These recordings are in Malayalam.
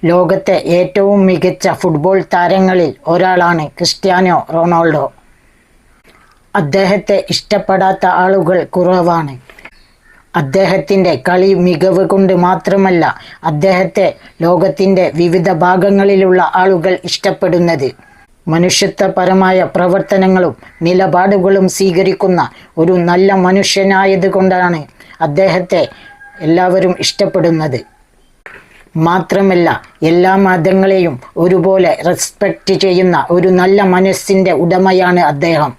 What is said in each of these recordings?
ലോകത്തെ ഏറ്റവും മികച്ച ഫുട്ബോൾ താരങ്ങളിൽ ഒരാളാണ് ക്രിസ്ത്യാനോ റൊണാൾഡോ. അദ്ദേഹത്തെ ഇഷ്ടപ്പെടാത്ത ആളുകൾ കുറവാണ്. അദ്ദേഹത്തിൻ്റെ കളി മികവ് കൊണ്ട് മാത്രമല്ല അദ്ദേഹത്തെ ലോകത്തിൻ്റെ വിവിധ ഭാഗങ്ങളിലുള്ള ആളുകൾ ഇഷ്ടപ്പെടുന്നത്. മനുഷ്യത്വപരമായ പ്രവർത്തനങ്ങളും നിലപാടുകളും സ്വീകരിക്കുന്ന ഒരു നല്ല മനുഷ്യനായതുകൊണ്ടാണ് അദ്ദേഹത്തെ എല്ലാവരും ഇഷ്ടപ്പെടുന്നത്. മാത്രമല്ല എല്ലാ മതങ്ങളെയും ഒരുപോലെ റെസ്പെക്റ്റ് ചെയ്യുന്ന ഒരു നല്ല മനസ്സിൻ്റെ ഉടമയാണ് അദ്ദേഹം.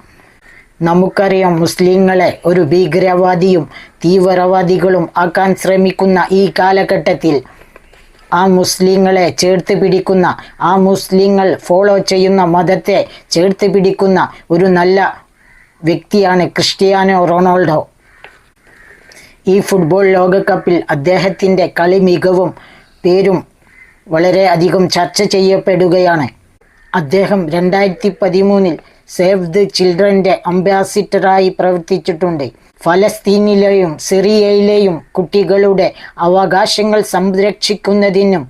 നമുക്കറിയാം, മുസ്ലിങ്ങളെ ഒരു ഭീകരവാദിയും തീവ്രവാദികളും ആക്കാൻ ശ്രമിക്കുന്ന ഈ കാലഘട്ടത്തിൽ ആ മുസ്ലിങ്ങളെ ചേർത്ത് പിടിക്കുന്ന, ആ മുസ്ലിങ്ങൾ ഫോളോ ചെയ്യുന്ന മതത്തെ ചേർത്ത് പിടിക്കുന്ന ഒരു നല്ല വ്യക്തിയാണ് ക്രിസ്ത്യാനോ റൊണാൾഡോ. ഈ ഫുട്ബോൾ ലോകകപ്പിൽ അദ്ദേഹത്തിൻ്റെ കളി മികവും പേരും വളരെ അധികം ചർച്ച ചെയ്യപ്പെടുകയാണ്. അദ്ദേഹം 2013 സേവ് ദി ചിൽഡ്രൻ്റെ അംബാസിഡറായി പ്രവർത്തിച്ചിട്ടുണ്ട്. ഫലസ്തീനിലെയും സിറിയയിലെയും കുട്ടികളുടെ അവകാശങ്ങൾ സംരക്ഷിക്കുന്നതിനും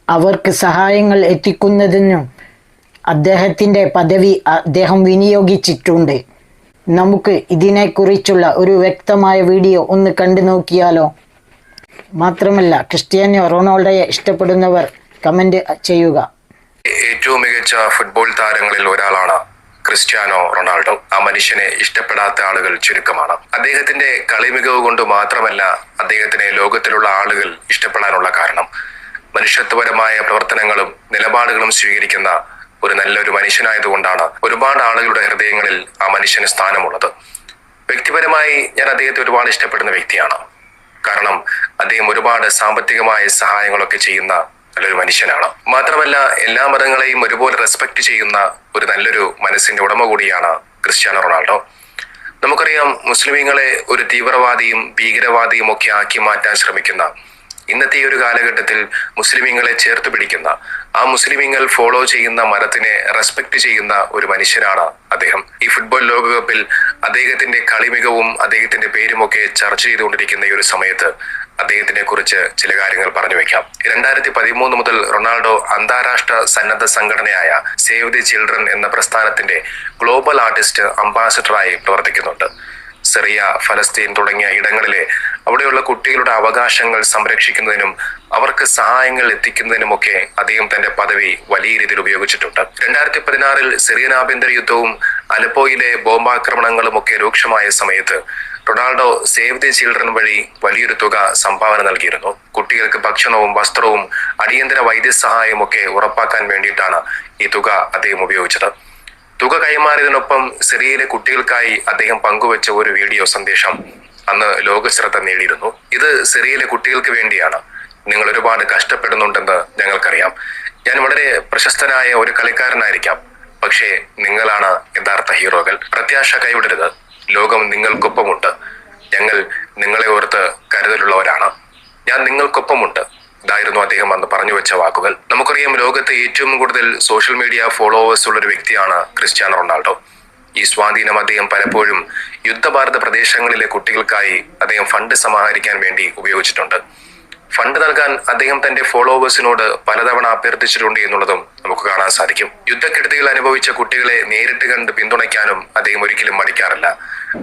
അവർക്ക് സഹായങ്ങൾ എത്തിക്കുന്നതിനും അദ്ദേഹത്തിൻ്റെ പദവി അദ്ദേഹം വിനിയോഗിച്ചിട്ടുണ്ട്. നമുക്ക് ഇതിനെക്കുറിച്ചുള്ള ഒരു വ്യക്തമായ വീഡിയോ ഒന്ന് കണ്ടു നോക്കിയാലോ? മാത്രമല്ല, ക്രിസ്ത്യാനോ റൊണാൾഡോയെ ഇഷ്ടപ്പെടുന്നവർ കമന്റ് ചെയ്യുക. ഏറ്റവും മികച്ച ഫുട്ബോൾ താരങ്ങളിൽ ഒരാളാണ് ക്രിസ്ത്യാനോ റൊണാൾഡോ. ആ മനുഷ്യനെ ഇഷ്ടപ്പെടാത്ത ആളുകൾ ചുരുക്കമാണ്. അദ്ദേഹത്തിന്റെ കളി മികവ് കൊണ്ട് മാത്രമല്ല അദ്ദേഹത്തിനെ ലോകത്തിലുള്ള ആളുകൾ ഇഷ്ടപ്പെടാനുള്ള കാരണം മനുഷ്യത്വപരമായ പ്രവർത്തനങ്ങളും നിലപാടുകളും സ്വീകരിക്കുന്ന ഒരു നല്ലൊരു മനുഷ്യനായതുകൊണ്ടാണ് ഒരുപാട് ആളുകളുടെ ഹൃദയങ്ങളിൽ ആ മനുഷ്യന് സ്ഥാനമുള്ളത്. വ്യക്തിപരമായി ഞാൻ അദ്ദേഹത്തെ ഒരുപാട് ഇഷ്ടപ്പെടുന്ന വ്യക്തിയാണ്. കാരണം അദ്ദേഹം ഒരുപാട് സാമ്പത്തികമായ സഹായങ്ങളൊക്കെ ചെയ്യുന്ന നല്ലൊരു മനുഷ്യനാണ്. മാത്രമല്ല എല്ലാ മതങ്ങളെയും ഒരുപോലെ റെസ്പെക്ട് ചെയ്യുന്ന ഒരു നല്ലൊരു മനസ്സിന്റെ ഉടമ കൂടിയാണ് ക്രിസ്ത്യാനോ റൊണാൾഡോ. നമുക്കറിയാം, മുസ്ലിമീങ്ങളെ ഒരു തീവ്രവാദിയും ഭീകരവാദിയും ഒക്കെ ആക്കി മാറ്റാൻ ശ്രമിക്കുന്ന ഇന്നത്തെ ഈ ഒരു കാലഘട്ടത്തിൽ മുസ്ലിമീങ്ങളെ ചേർത്ത് പിടിക്കുന്ന, ആ മുസ്ലിമീങ്ങൾ ഫോളോ ചെയ്യുന്ന മതത്തിനെ റെസ്പെക്ട് ചെയ്യുന്ന ഒരു മനുഷ്യനാണ് അദ്ദേഹം. ഈ ഫുട്ബോൾ ലോകകപ്പിൽ അദ്ദേഹത്തിന്റെ കളി മികവും അദ്ദേഹത്തിന്റെ പേരുമൊക്കെ ചർച്ച ചെയ്തുകൊണ്ടിരിക്കുന്ന ഈ ഒരു സമയത്ത് അദ്ദേഹത്തിനെ കുറിച്ച് ചില കാര്യങ്ങൾ പറഞ്ഞു വെക്കാം. 2013 മുതൽ റൊണാൾഡോ അന്താരാഷ്ട്ര സന്നദ്ധ സംഘടനയായ സേവ് ദി ചിൽഡ്രൻ എന്ന പ്രസ്ഥാനത്തിന്റെ ഗ്ലോബൽ ആർട്ടിസ്റ്റ് അംബാസിഡറായി പ്രവർത്തിക്കുന്നുണ്ട്. സിറിയ, ഫലസ്തീൻ തുടങ്ങിയ ഇടങ്ങളിലെ അവിടെയുള്ള കുട്ടികളുടെ അവകാശങ്ങൾ സംരക്ഷിക്കുന്നതിനും അവർക്ക് സഹായങ്ങൾ എത്തിക്കുന്നതിനുമൊക്കെ അദ്ദേഹം തന്റെ പദവി വലിയ രീതിയിൽ ഉപയോഗിച്ചിട്ടുണ്ട്. 2016 സിറിയൻ ആഭ്യന്തര യുദ്ധവും അലപ്പോയിലെ ബോംബാക്രമണങ്ങളും ഒക്കെ രൂക്ഷമായ സമയത്ത് റൊണാൾഡോ സേവ് ദി ചിൽഡ്രൻ വഴി വലിയൊരു തുക സംഭാവന നൽകിയിരുന്നു. കുട്ടികൾക്ക് ഭക്ഷണവും വസ്ത്രവും അടിയന്തര വൈദ്യസഹായവും ഒക്കെ ഉറപ്പാക്കാൻ വേണ്ടിയിട്ടാണ് ഈ തുക അദ്ദേഹം ഉപയോഗിച്ചത്. തുക കൈമാറിയതിനൊപ്പം സിറിയയിലെ കുട്ടികൾക്കായി അദ്ദേഹം പങ്കുവെച്ച ഒരു വീഡിയോ സന്ദേശം അന്ന് ലോക ശ്രദ്ധ നേടിയിരുന്നു. ഇത് സിറിയയിലെ കുട്ടികൾക്ക് വേണ്ടിയാണ്. നിങ്ങൾ ഒരുപാട് കഷ്ടപ്പെടുന്നുണ്ടെന്ന് ഞങ്ങൾക്കറിയാം. ഞാൻ വളരെ പ്രശസ്തനായ ഒരു കളിക്കാരനായിരിക്കാം, പക്ഷേ നിങ്ങളാണ് യഥാർത്ഥ ഹീറോകൾ. പ്രത്യാശ കൈവിടരുത്. ലോകം നിങ്ങൾക്കൊപ്പമുണ്ട്. ഞങ്ങൾ നിങ്ങളെ ഓർത്ത് കരുതലുള്ളവരാണ്. ഞാൻ നിങ്ങൾക്കൊപ്പമുണ്ട്. ഇതായിരുന്നു അദ്ദേഹം അന്ന് പറഞ്ഞു വെച്ച വാക്കുകൾ. നമുക്കറിയാം, ലോകത്തെ ഏറ്റവും കൂടുതൽ സോഷ്യൽ മീഡിയ ഫോളോവേഴ്സ് ഉള്ള ഒരു വ്യക്തിയാണ് ക്രിസ്ത്യാനോ റൊണാൾഡോ. ഈ സ്വാധീനം അദ്ദേഹം പലപ്പോഴും യുദ്ധബാധിത പ്രദേശങ്ങളിലെ കുട്ടികൾക്കായി അദ്ദേഹം ഫണ്ട് സമാഹരിക്കാൻ വേണ്ടി ഉപയോഗിച്ചിട്ടുണ്ട്. ഫണ്ട് നൽകാൻ അദ്ദേഹം തന്റെ ഫോളോവേഴ്സിനോട് പലതവണ അഭ്യർത്ഥിച്ചിട്ടുണ്ട് എന്നുള്ളതും നമുക്ക് കാണാൻ സാധിക്കും. യുദ്ധക്കെടുതികൾ അനുഭവിച്ച കുട്ടികളെ നേരിട്ട് കണ്ട് പിന്തുണയ്ക്കാനും അദ്ദേഹം ഒരിക്കലും മടിക്കാറില്ല.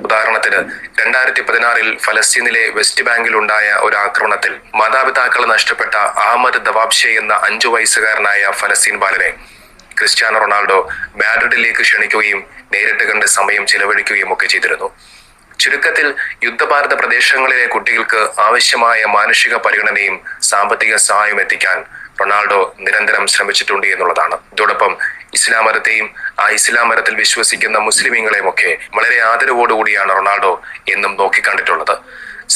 ഉദാഹരണത്തിന് 2016 ഫലസ്തീനിലെ വെസ്റ്റ് ബാങ്കിൽ ഉണ്ടായ ഒരു ആക്രമണത്തിൽ മാതാപിതാക്കളെ നഷ്ടപ്പെട്ട അഹമ്മദ് ദവാബ്ഷെ എന്ന 5 വയസ്സുകാരനായ ഫലസ്തീൻ ബാലനെ ക്രിസ്ത്യാനോ റൊണാൾഡോ മാഡ്രിഡിലേക്ക് ക്ഷണിക്കുകയും നേരിട്ട് കണ്ട് സമയം ചിലവഴിക്കുകയും ഒക്കെ ചെയ്തിരുന്നു. ചുരുക്കത്തിൽ, യുദ്ധബാധിത പ്രദേശങ്ങളിലെ കുട്ടികൾക്ക് ആവശ്യമായ മാനുഷിക പരിഗണനയും സാമ്പത്തിക സഹായം എത്തിക്കാൻ റൊണാൾഡോ നിരന്തരം ശ്രമിച്ചിട്ടുണ്ട് എന്നുള്ളതാണ്. ഇതോടൊപ്പം ഇസ്ലാം മതത്തെയും ആ ഇസ്ലാം മതത്തിൽ വിശ്വസിക്കുന്ന മുസ്ലിമീങ്ങളെയും ഒക്കെ വളരെ ആദരവോടുകൂടിയാണ് റൊണാൾഡോ എന്നും നോക്കിക്കണ്ടിട്ടുള്ളത്.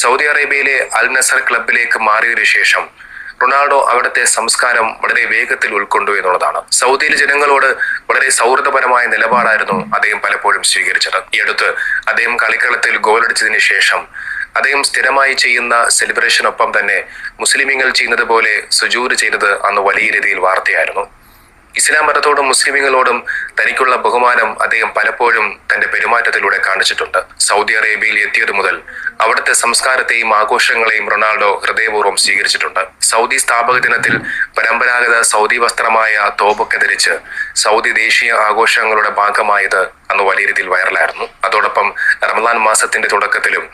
സൗദി അറേബ്യയിലെ അൽ നസർ ക്ലബിലേക്ക് മാറിയതിനു ശേഷം റൊണാൾഡോ അവിടുത്തെ സംസ്കാരം വളരെ വേഗത്തിൽ ഉൾക്കൊണ്ടു എന്നുള്ളതാണ്. സൗദിയിലെ ജനങ്ങളോട് വളരെ സൗഹൃദപരമായ നിലപാടായിരുന്നു അദ്ദേഹം പലപ്പോഴും സ്വീകരിച്ചത്. ഈ അടുത്ത് അദ്ദേഹം കളിക്കളത്തിൽ ഗോളടിച്ചതിന് ശേഷം അദ്ദേഹം സ്ഥിരമായി ചെയ്യുന്ന സെലിബ്രേഷനൊപ്പം തന്നെ മുസ്ലിമീങ്ങൾ ചെയ്യുന്നത് പോലെ സുജൂദ് ചെയ്തത് അന്ന് വലിയ രീതിയിൽ വാർത്തയായിരുന്നു. ഇസ്ലാം മതത്തോടും മുസ്ലിമുകളോടും തനിക്കുള്ള ബഹുമാനം അദ്ദേഹം പലപ്പോഴും തന്റെ പെരുമാറ്റത്തിലൂടെ കാണിച്ചിട്ടുണ്ട്. സൗദി അറേബ്യയിൽ എത്തിയതു മുതൽ അവിടുത്തെ സംസ്കാരത്തെയും ആഘോഷങ്ങളെയും റൊണാൾഡോ ഹൃദയപൂർവ്വം സ്വീകരിച്ചിട്ടുണ്ട്. സൗദി സ്ഥാപക ദിനത്തിൽ പരമ്പരാഗത സൗദി വസ്ത്രമായ തോബൊക്കെ ധരിച്ച് സൗദി ദേശീയ ആഘോഷങ്ങളുടെ ഭാഗമായത് അന്ന് വലിയ രീതിയിൽ വൈറലായിരുന്നു. അതോടൊപ്പം റമദാൻ മാസത്തിന്റെ തുടക്കത്തിലും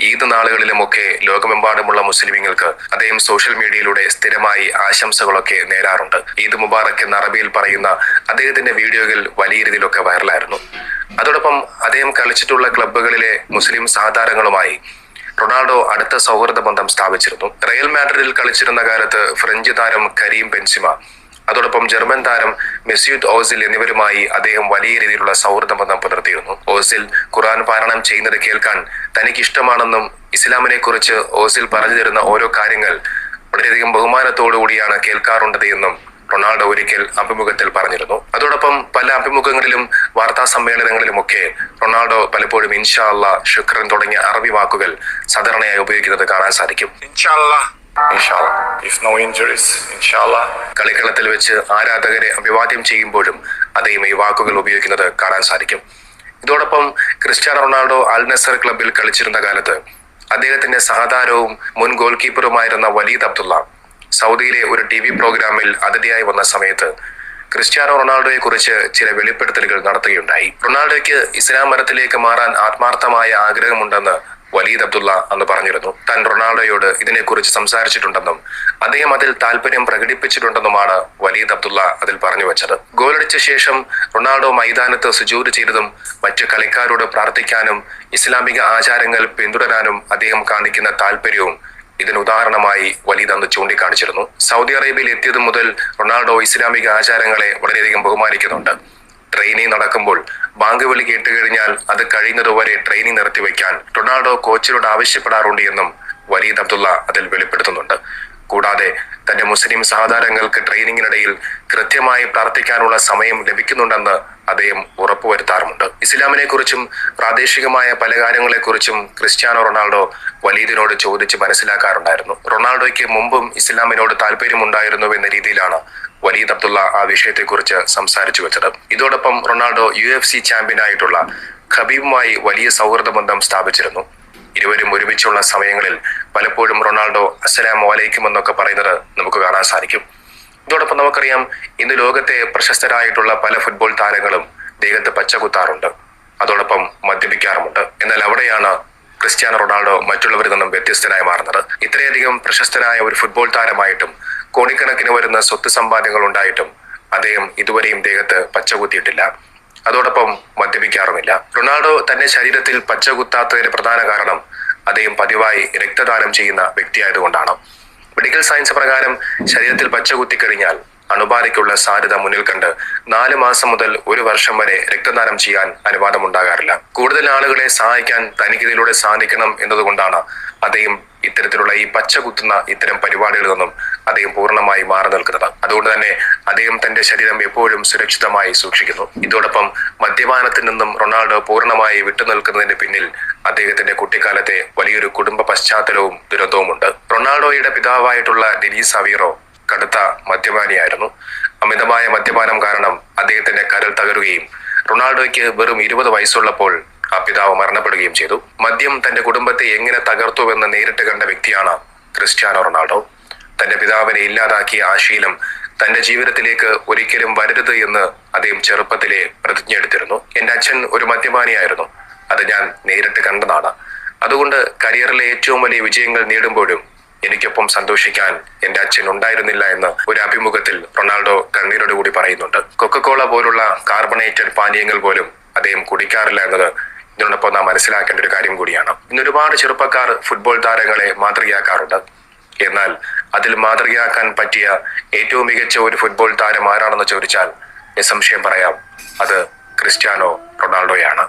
ഈദ് നാളുകളിലുമൊക്കെ ലോകമെമ്പാടുമുള്ള മുസ്ലിമീങ്ങൾക്ക് അദ്ദേഹം സോഷ്യൽ മീഡിയയിലൂടെ സ്ഥിരമായി ആശംസകളൊക്കെ നേരാറുണ്ട്. ഈദ് മുബാറക് എന്ന അറബിയിൽ പറയുന്ന അദ്ദേഹത്തിന്റെ വീഡിയോകൾ വലിയ രീതിയിലൊക്കെ വൈറലായിരുന്നു. അതോടൊപ്പം അദ്ദേഹം കളിച്ചിട്ടുള്ള ക്ലബ്ബുകളിലെ മുസ്ലിം സഹതാരങ്ങളുമായി റൊണാൾഡോ അടുത്ത സൗഹൃദ ബന്ധം സ്ഥാപിച്ചിരുന്നു. റയൽ മാഡ്രിഡിൽ കളിച്ചിരുന്ന കാലത്ത് ഫ്രഞ്ച് താരം കരീം ബെൻസിമ, അതോടൊപ്പം ജർമ്മൻ താരം മെസ്യൂട്ട് ഓസിൽ എന്നിവരുമായി അദ്ദേഹം വലിയ രീതിയിലുള്ള സൗഹൃദ ബന്ധം പുലർത്തിയിരുന്നു. ഓസിൽ ഖുർആൻ പാരായണം ചെയ്യുന്നത് കേൾക്കാൻ തനിക്ക് ഇഷ്ടമാണെന്നും ഇസ്ലാമിനെ കുറിച്ച് ഓസിൽ പറഞ്ഞു തരുന്ന ഓരോ കാര്യങ്ങൾ വളരെയധികം ബഹുമാനത്തോടുകൂടിയാണ് കേൾക്കാറുള്ളത് എന്നും റൊണാൾഡോ ഒരിക്കൽ അഭിമുഖത്തിൽ പറഞ്ഞിരുന്നു. അതോടൊപ്പം പല അഭിമുഖങ്ങളിലും വാർത്താ സമ്മേളനങ്ങളിലുമൊക്കെ റൊണാൾഡോ പലപ്പോഴും ഇൻഷാ അല്ലാ, ശുക്രൻ തുടങ്ങിയ അറബി വാക്കുകൾ സാധാരണയായി ഉപയോഗിക്കുന്നത് കാണാൻ സാധിക്കും. If no injuries, inshallah. കളിക്കളത്തിൽ വെച്ച് ആരാധകരെ അഭിവാദ്യം ചെയ്യുമ്പോഴും അദ്ദേഹം ഈ വാക്കുകൾ ഉപയോഗിക്കുന്നത് കാണാൻ സാധിക്കും. ഇതോടൊപ്പം ക്രിസ്ത്യാനോ റൊണാൾഡോ അൽ നസർ ക്ലബിൽ കളിച്ചിരുന്ന കാലത്ത് അദ്ദേഹത്തിന്റെ സഹതാരവും മുൻ ഗോൾ കീപ്പറുമായിരുന്ന വലീദ് അബ്ദുള്ള സൗദിയിലെ ഒരു TV പ്രോഗ്രാമിൽ അതിഥിയായി വന്ന സമയത്ത് ക്രിസ്ത്യാനോ റൊണാൾഡോയെ കുറിച്ച് ചില വെളിപ്പെടുത്തലുകൾ നടത്തുകയുണ്ടായി. റൊണാൾഡോയ്ക്ക് ഇസ്ലാം മതത്തിലേക്ക് മാറാൻ ആത്മാർത്ഥമായ ആഗ്രഹമുണ്ടെന്ന് വലീദ് അബ്ദുള്ള അന്ന് പറഞ്ഞിരുന്നു. താൻ റൊണാൾഡോയോട് ഇതിനെക്കുറിച്ച് സംസാരിച്ചിട്ടുണ്ടെന്നും അദ്ദേഹം അതിൽ താല്പര്യം പ്രകടിപ്പിച്ചിട്ടുണ്ടെന്നുമാണ് വലീദ് അബ്ദുള്ള അതിൽ പറഞ്ഞു വെച്ചത്. ഗോളടിച്ച ശേഷം റൊണാൾഡോ മൈതാനത്ത് സുജൂദ് ചെയ്തതും മറ്റു കളിക്കാരോട് പ്രാർത്ഥിക്കാനും ഇസ്ലാമിക ആചാരങ്ങൾ പിന്തുടരാനും അദ്ദേഹം കാണിക്കുന്ന താല്പര്യവും ഇതിന് ഉദാഹരണമായി വലീദ് അന്ന് ചൂണ്ടിക്കാണിച്ചിരുന്നു. സൗദി അറേബ്യയിൽ എത്തിയതു മുതൽ റൊണാൾഡോ ഇസ്ലാമിക ആചാരങ്ങളെ വളരെയധികം ബഹുമാനിക്കുന്നുണ്ട്. ട്രെയിനിങ് നടക്കുമ്പോൾ ബാങ്ക് വിളി കേട്ട് കഴിഞ്ഞാൽ അത് കഴിയുന്നതുവരെ ട്രെയിനിങ് നിർത്തിവെക്കാൻ റൊണാൾഡോ കോച്ചിനോട് ആവശ്യപ്പെടാറുണ്ട് എന്നും വലീദ് അബ്ദുള്ള അതിൽ വെളിപ്പെടുത്തുന്നുണ്ട്. കൂടാതെ തന്റെ മുസ്ലിം സഹതാരങ്ങൾക്ക് ട്രെയിനിങ്ങിനിടയിൽ കൃത്യമായി പ്രാർത്ഥിക്കാനുള്ള സമയം ലഭിക്കുന്നുണ്ടെന്ന് അദ്ദേഹം ഉറപ്പുവരുത്താറുമുണ്ട്. ഇസ്ലാമിനെ കുറിച്ചും പ്രാദേശികമായ പല കാര്യങ്ങളെക്കുറിച്ചും ക്രിസ്ത്യാനോ റൊണാൾഡോ വലീദിനോട് ചോദിച്ച് മനസ്സിലാക്കാറുണ്ടായിരുന്നു. റൊണാൾഡോയ്ക്ക് മുമ്പും ഇസ്ലാമിനോട് താല്പര്യമുണ്ടായിരുന്നു എന്ന രീതിയിലാണ് വലീദ് അബ്ദുള്ള ആ വിഷയത്തെക്കുറിച്ച് സംസാരിച്ചു വെച്ചത്. ഇതോടൊപ്പം റൊണാൾഡോ UFC ചാമ്പ്യനായിട്ടുള്ള ഖബീബുമായി വലിയ സൗഹൃദ ബന്ധം സ്ഥാപിച്ചിരുന്നു. ഇരുവരും ഒരുമിച്ചുള്ള സമയങ്ങളിൽ പലപ്പോഴും റൊണാൾഡോ അസ്സലാമു അലൈക്കും എന്നൊക്കെ പറയുന്നത് നമുക്ക് കാണാൻ സാധിക്കും. ഇതോടൊപ്പം നമുക്കറിയാം, ഇന്ന് ലോകത്തെ പ്രശസ്തരായിട്ടുള്ള പല ഫുട്ബോൾ താരങ്ങളും ദേഹത്ത് പച്ച കുത്താറുണ്ട്, അതോടൊപ്പം മദ്യപിക്കാറുമുണ്ട്. എന്നാൽ അവിടെയാണ് ക്രിസ്ത്യാനോ റൊണാൾഡോ മറ്റുള്ളവരിൽ നിന്നും വ്യത്യസ്തനായി മാറുന്നത്. ഇത്രയധികം പ്രശസ്തനായ ഒരു ഫുട്ബോൾ താരമായിട്ടും കോടിക്കണക്കിന് വരുന്ന സ്വത്ത് സമ്പാദ്യങ്ങൾ ഉണ്ടായിട്ടും അദ്ദേഹം ഇതുവരെയും ദേഹത്ത് പച്ച കുത്തിയിട്ടില്ല, അതോടൊപ്പം മദ്യപിക്കാറുമില്ല. റൊണാൾഡോ തന്റെ ശരീരത്തിൽ പച്ച കുത്താത്തതിന് പ്രധാന കാരണം അദ്ദേഹം പതിവായി രക്തദാനം ചെയ്യുന്ന വ്യക്തിയായതുകൊണ്ടാണ്. മെഡിക്കൽ സയൻസ് പ്രകാരം ശരീരത്തിൽ പച്ച കുത്തിക്കഴിഞ്ഞാൽ അണുബാധയ്ക്കുള്ള സാധ്യത മുന്നിൽ കണ്ട് 4 മാസം മുതൽ 1 വർഷം വരെ രക്തദാനം ചെയ്യാൻ അനുവാദം ഉണ്ടാകാറില്ല. കൂടുതൽ ആളുകളെ സഹായിക്കാൻ തനിക്കിതിലൂടെ സാധിക്കണം എന്നതുകൊണ്ടാണ് അദ്ദേഹം ഇത്തരത്തിലുള്ള ഈ പച്ച കുത്തുന്ന ഇത്തരം പരിപാടികളിൽ നിന്നും അദ്ദേഹം പൂർണ്ണമായി മാറി നിൽക്കുന്നത്. അതുകൊണ്ട് തന്നെ അദ്ദേഹം തന്റെ ശരീരം എപ്പോഴും സുരക്ഷിതമായി സൂക്ഷിക്കുന്നു. ഇതോടൊപ്പം മദ്യപാനത്തിൽ നിന്നും റൊണാൾഡോ പൂർണ്ണമായി വിട്ടുനിൽക്കുന്നതിന് പിന്നിൽ അദ്ദേഹത്തിന്റെ കുട്ടിക്കാലത്തെ വലിയൊരു കുടുംബ പശ്ചാത്തലവും ദുരന്തവുമുണ്ട്. റൊണാൾഡോയുടെ പിതാവായിട്ടുള്ള ഡെനീസ് അവീറോ കടുത്ത മദ്യപാനിയായിരുന്നു. അമിതമായ മദ്യപാനം കാരണം അദ്ദേഹത്തിന്റെ കരൾ തകരുകയും റൊണാൾഡോയ്ക്ക് വെറും 20 വയസ്സുള്ളപ്പോൾ ആ പിതാവ് മരണപ്പെടുകയും ചെയ്തു. മദ്യം തന്റെ കുടുംബത്തെ എങ്ങനെ തകർത്തുവെന്ന് നേരിട്ട് കണ്ട വ്യക്തിയാണ് ക്രിസ്ത്യാനോ റൊണാൾഡോ. തന്റെ പിതാവിനെ ഇല്ലാതാക്കിയ ആ ശീലം തന്റെ ജീവിതത്തിലേക്ക് ഒരിക്കലും വരരുത് എന്ന് അദ്ദേഹം ചെറുപ്പത്തിലെ പ്രതിജ്ഞ എടുത്തിരുന്നു. എന്റെ അച്ഛൻ ഒരു മദ്യപാനിയായിരുന്നു, അത് ഞാൻ നേരിട്ട് കണ്ടതാണ്. അതുകൊണ്ട് കരിയറിലെ ഏറ്റവും വലിയ വിജയങ്ങൾ നേടുമ്പോഴും എനിക്കൊപ്പം സന്തോഷിക്കാൻ എന്റെ അച്ഛൻ ഉണ്ടായിരുന്നില്ല എന്ന് ഒരു അഭിമുഖത്തിൽ റൊണാൾഡോ കണ്ണീരോടുകൂടി പറയുന്നുണ്ട്. കൊക്കക്കോള പോലുള്ള കാർബണേറ്റഡ് പാനീയങ്ങൾ പോലും അദ്ദേഹം കുടിക്കാറില്ല എന്നത് ഇതിനോടൊപ്പം നാം മനസ്സിലാക്കേണ്ട ഒരു കാര്യം കൂടിയാണ്. ഇന്ന് ഒരുപാട് ചെറുപ്പക്കാർ ഫുട്ബോൾ താരങ്ങളെ മാതൃകയാക്കാറുണ്ട്. എന്നാൽ അതിൽ മാതൃകയാക്കാൻ പറ്റിയ ഏറ്റവും മികച്ച ഒരു ഫുട്ബോൾ താരം ആരാണെന്ന് ചോദിച്ചാൽ നിസ്സംശയം പറയാം, അത് ക്രിസ്ത്യാനോ റൊണാൾഡോയാണ്.